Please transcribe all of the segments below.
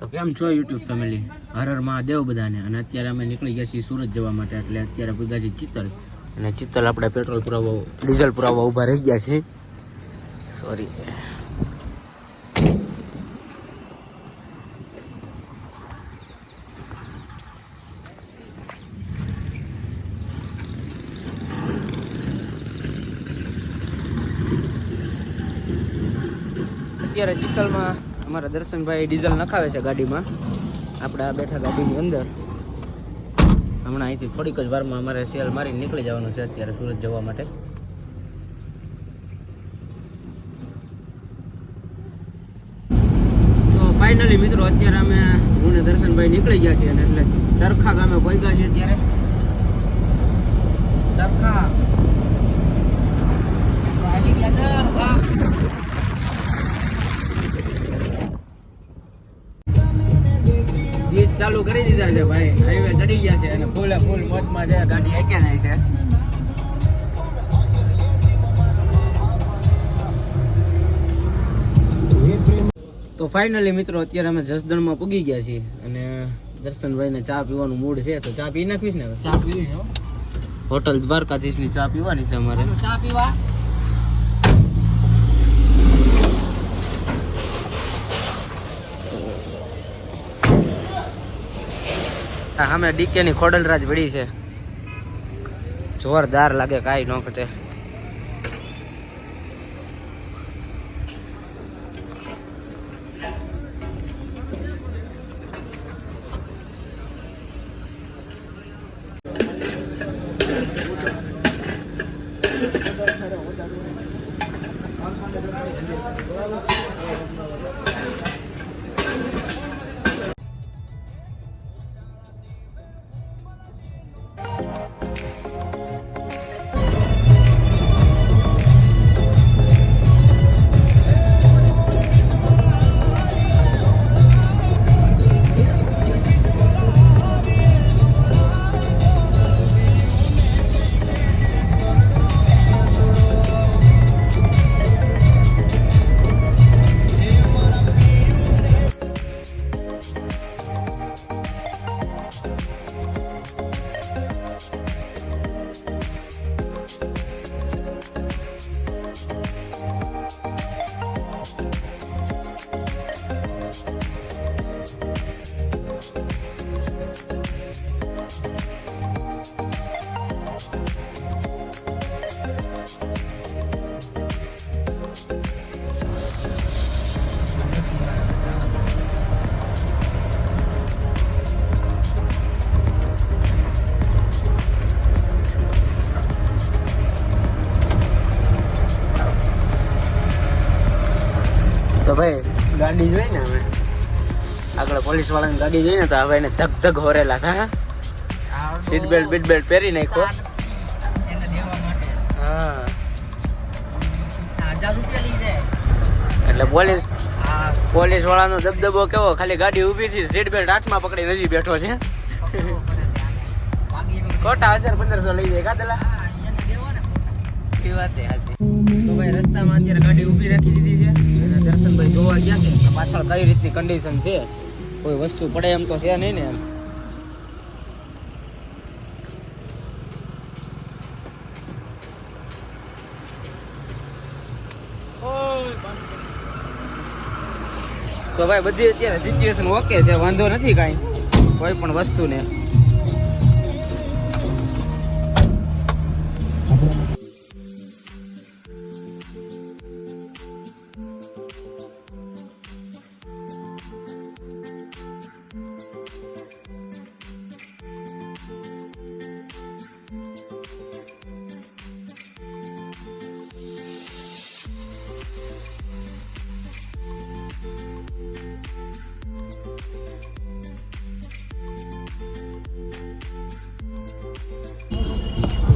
તો કેમ છો યુટ્યુબ ફેમિલી, હર હર મહાદેવ બધાને. અને અત્યારે અમે નીકળી ગયા છીએ સુરત જવા માટે. એટલે અત્યારે ભેગા છીએ ચિત્તલ, અને ચિત્તલ આપણે પેટ્રોલ પુરાવવા ડીઝલ પુરાવવા ઊભા રહી ગયા છીએ. સોરી. અત્યારે ચિત્તલમાં અમારા દર્શનભાઈ ડીઝલ નખાવે છે ગાડીમાં. આપણે આ બેઠા ગાડીની અંદર. હમણાં અહીંથી થોડીક જ વારમાં અમારે સેલ મારીને નીકળી જવાનું છે અત્યારે સુરત જવા માટે. તો ફાઇનલી મિત્રો અત્યારે અમે હું ને દર્શનભાઈ નીકળી ગયા છીએ, અને એટલે ચરખા ગામે પહોંચ્યા છીએ અત્યારે. ચરખા ગીત ચાલુ કરી દીધા છે ભાઈ. હાઈવે ચડી ગયા છે અને ફૂલે ફૂલ મોજમાં છે. ગાડી એકે જાય છે. તો ફાઇનલી મિત્રો અત્યારે અમે જસદણમાં પૂગી ગયા છીએ, અને દર્શનભાઈને ચા પીવાનું મૂડ છે તો ચા પી નાખીશ ને. ચા પીવી છે હોટલ દ્વારકાધીશની ચા પીવાની છે અમારે. ચા પીવા અમે ડીકે ની ખોડલરાજ વળી છે. જોરદાર લાગે, કાંઈ ન ઘટે. તો ભાઈ ગાડી જોઈ ને અમે આગળ પોલીસ વાળાની ગાડી જોઈ ને તો હવે એને ધક ધક હોરેલા હતા. સીટ બેલ્ટ પહેરી નાખ્યો. હા એટલે પોલીસ વાળાનો દબદબો કેવો, ખાલી ગાડી ઊભી થી સીટ બેલ્ટ હાથમાં પકડી નજી બેઠો છે. ખોટા 1000-1500 લઈ જાય કાદલા. એ વાત હતી. તો ભાઈ રસ્તામાં અત્યારે ગાડી ઊભી રાખી દીધી છે. દર્શનભાઈ જોવા ગયા છે પાછળ કઈ રીતની કન્ડિશન છે, કોઈ વસ્તુ પડે એમ તો છે નહીં ને એમ. તો ભાઈ બધી અત્યારે સિચ્યુએશન ઓકે છે, વાંધો નથી કાંઈ કોઈ પણ વસ્તુને.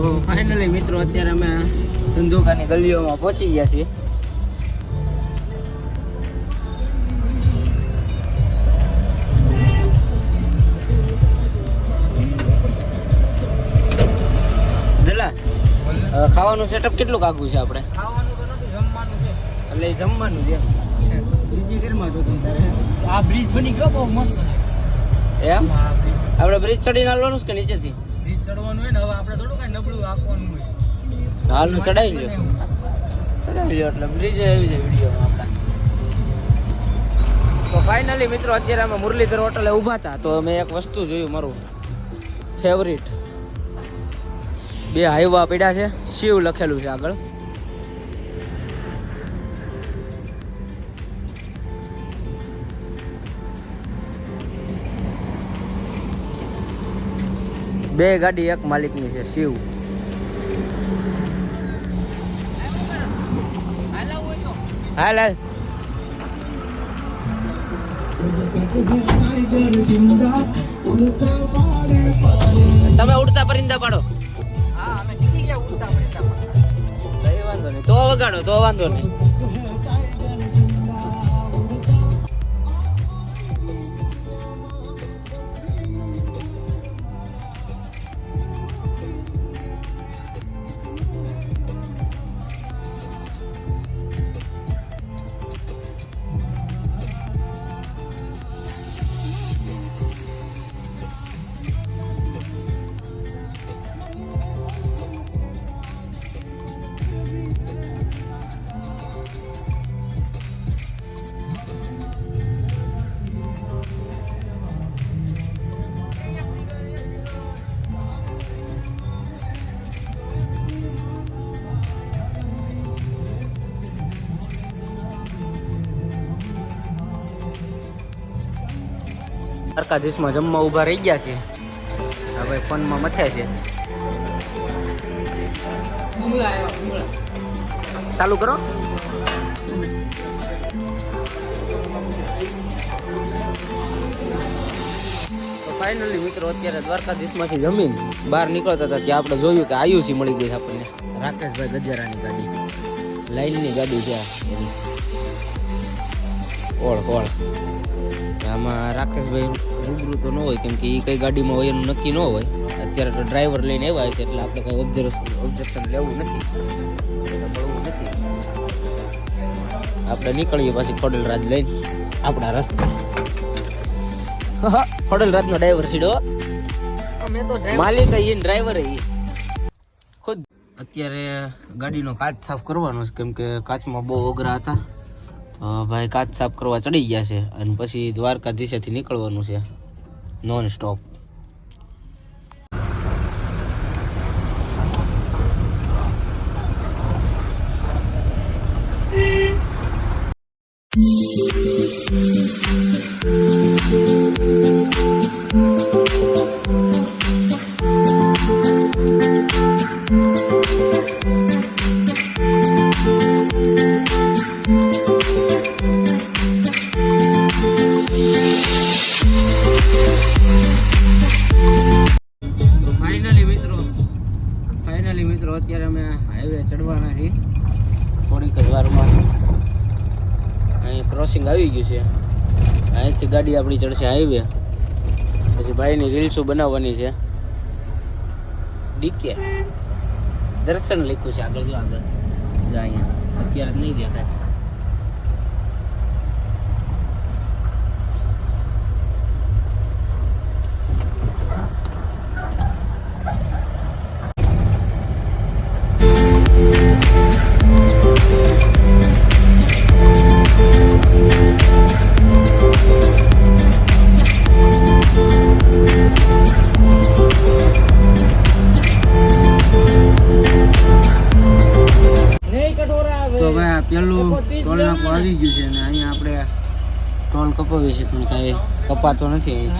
તો ફાઇનલી મિત્રો અત્યારે અમે ધંધુકાની ગલીઓમાં પહોંચી ગયા છીએ. ખાવાનું સેટઅપ કેટલું કાગવું છે આપણે? ખાવાનું તો નથી, જમવાનું છે. એટલે જમવાનું છે. બીજી ઘરમાં તો તારે આ બ્રિજ બની ગયો બહુ મસ્ત એમ આપણે બ્રિજ ચડીને હાલવાનું કે નીચેથી બ્રિજ ચડવાનું હોય ને હવે આપણે થોડું કાંઈ નબળું આપવાનું હોય હાલનું ચડાવી લ્યો એટલે બ્રિજ આવી જાય વિડીયોમાં આપણા તો ફાઇનલી મિત્રો અત્યારે અમે મુરલીધર હોટલે ઊભા હતા તો મેં એક વસ્તુ જોયું મારું ફેવરિટ બે હાઈવા પડ્યા છે શિવ લખેલું છે આગળ બે ગાડી એક માલિકની છે શિવ હાલ હાલ તમે ઉડતા પરિંદા પાડો હા અમે શીખી ગયા ઉડતા પરિંદા કઈ વાંધો નહીં તો વગાડો તો વાંધો નહીં દ્વારકાધીશમાં જમવા ઊભા રહી ગયા છે હવે ફોનમાં મથ્યા છે ચાલુ કરો તો ફાઇનલી મિત્રો અત્યારે દ્વારકાધીશમાંથી જમીન બહાર નીકળતા હતા ત્યાં આપણે જોયું કે આયુષી મળી ગઈ આપણને રાકેશભાઈ ગજરાની ગાડી લાઈનની ગાડી છે એની ઓળ આમાં રાકેશભાઈ રૂબરૂ તો ન હોય કેમ કે એ કઈ ગાડીમાં હોય એનું નક્કી ન હોય અત્યારે તો ડ્રાઈવર લઈને આવ્યા છે એટલે આપણે કઈ ઓબ્જેક્શન લેવું નથી મળવું નથી આપણે નીકળીએ પાછી ખોડલરાજ લઈને આપણા રસ્તે ખોડલરાજનો ડ્રાઈવર સીડો માલિક એ ડ્રાઈવર એ ખુદ અત્યારે ગાડીનો કાચ સાફ કરવાનો છે કેમ કે કાચમાં બહુ ઓગરા હતા ભાઈ કાચ સાફ કરવા ચડી ગયા છે અને પછી દ્વારકાધીશેથી નીકળવાનું છે નોન સ્ટોપ ફાઇનલી મિત્રો અત્યારે અમે હાઈવે ચડવાના છીએ થોડીક જ વારમાં અહીં ક્રોસિંગ આવી ગયું છે અહીંથી ગાડી આપણી ચડશે હાઈવે પછી ભાઈની રીલ્સો બનાવવાની છે ડીકે દર્શન લખ્યું છે આગળ જો આગળ અહીંયા અત્યારે જ નહીં દેખાય પેલું ટોલ નાકું આવી ગયું છે અને અહીંયા આપણે ટોલ કપાવી છે પણ કાંઈ કપાતો નથી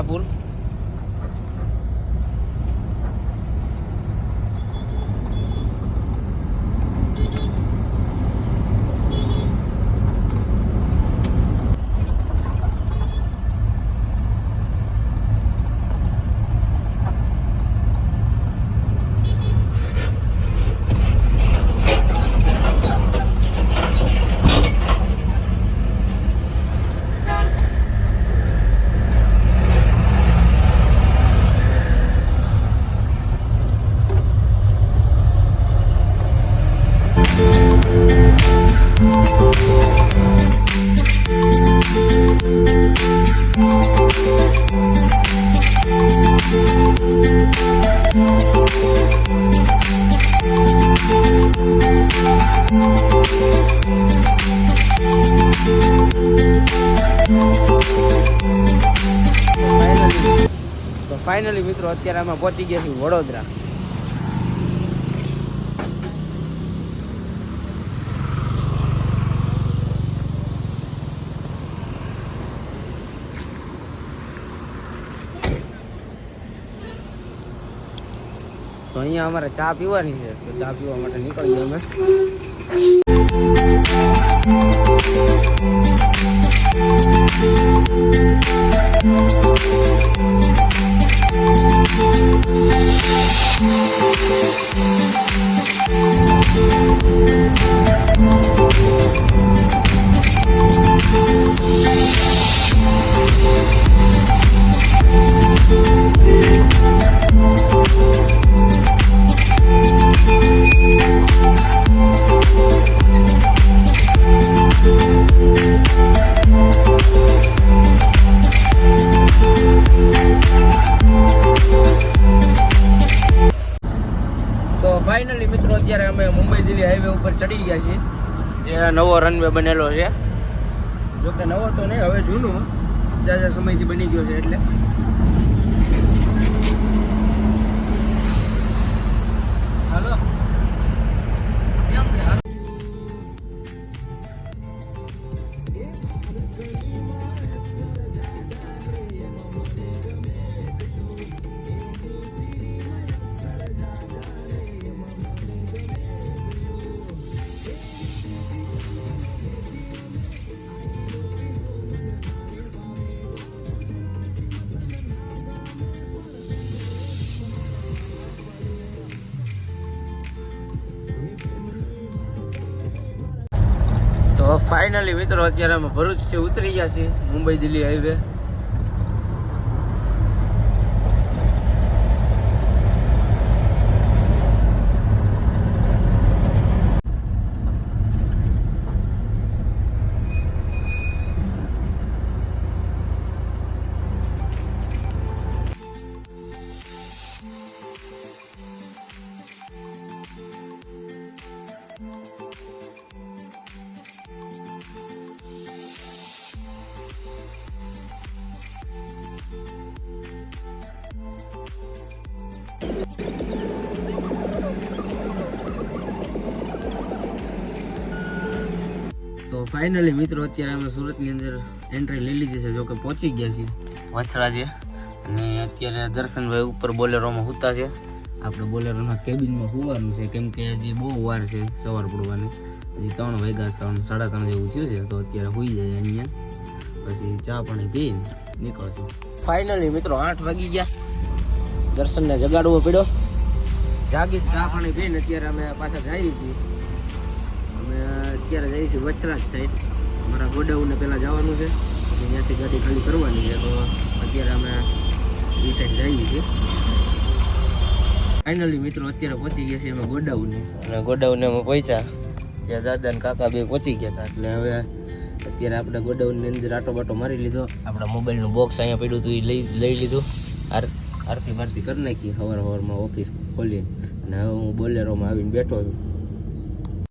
વસ્ત્રાપુર. તો ફાઇનલી મિત્રો અત્યારે અમે પહોંચી ગયા છીએ વડોદરા. તો અહીંયા અમારે ચા પીવાની છે, તો ચા પીવા માટે નીકળીએ અમે. ફાઇનલી મિત્રો અત્યારે અમે મુંબઈ દિલ્હી હાઈવે ઉપર ચડી ગયા છીએ, જે નવો રનવે બનેલો છે. જોકે નવો તો નહીં, હવે જૂનું જ્યાં સમયથી બની ગયો છે એટલે. હાલો કેમ છે? તો ફાઇનલી મિત્રો અત્યારે અમે ભરૂચથી ઉતરી ગયા છીએ મુંબઈ દિલ્હી હાઈવે. તો ફાઇનલી મિત્રો અત્યારે અમે સુરતની અંદર એન્ટ્રી લઈ લીધી છે. જો કે પહોંચી ગયા છીએ વછરાજે, અને અત્યારે દર્શનભાઈ ઉપર બોલેરોમાં સૂતા છે. આપણે બોલેરોના કેબિનમાં સુવાનું છે, કેમ કે હજી બહુ વાર છે સવાર પડવાની. હજી 3 વાગ્યા 3:30 જેવું થયું છે. તો અત્યારે સુઈ જાય અહીંયા, પછી ચા પાણી પીને નીકળશે. ફાઇનલી મિત્રો 8 વાગી ગયા. દર્શનને જગાડવો પડ્યો. જાગી ચા પાણી પીને અત્યારે અમે પાછા જઈએ છીએ. અમે અત્યારે જઈએ છીએ વછરાજ સાઈડ. અમારા ગોડાઉનને પહેલાં જવાનું છે, પછી ત્યાંથી ગાડી ખાલી કરવાની છે. તો અત્યારે અમે એ સાઈડ જઈએ છીએ. ફાઇનલી મિત્રો અત્યારે પહોંચી ગયા છીએ અમે ગોડાઉને, અને ગોડાઉને અમે પહોંચ્યા ત્યાં દાદા ને કાકા બે પહોંચી ગયા હતા. એટલે હવે અત્યારે આપણે ગોડાઉનની અંદર આટો બાટો મારી લીધો. આપણા મોબાઈલનું બોક્સ અહીંયા પડ્યું હતું એ લઈ લીધું. આરતી બારતી કરી નાખી સવારમાં ઓફિસ ખોલીને, અને હવે હું બોલેરોમાં આવીને બેઠો છું.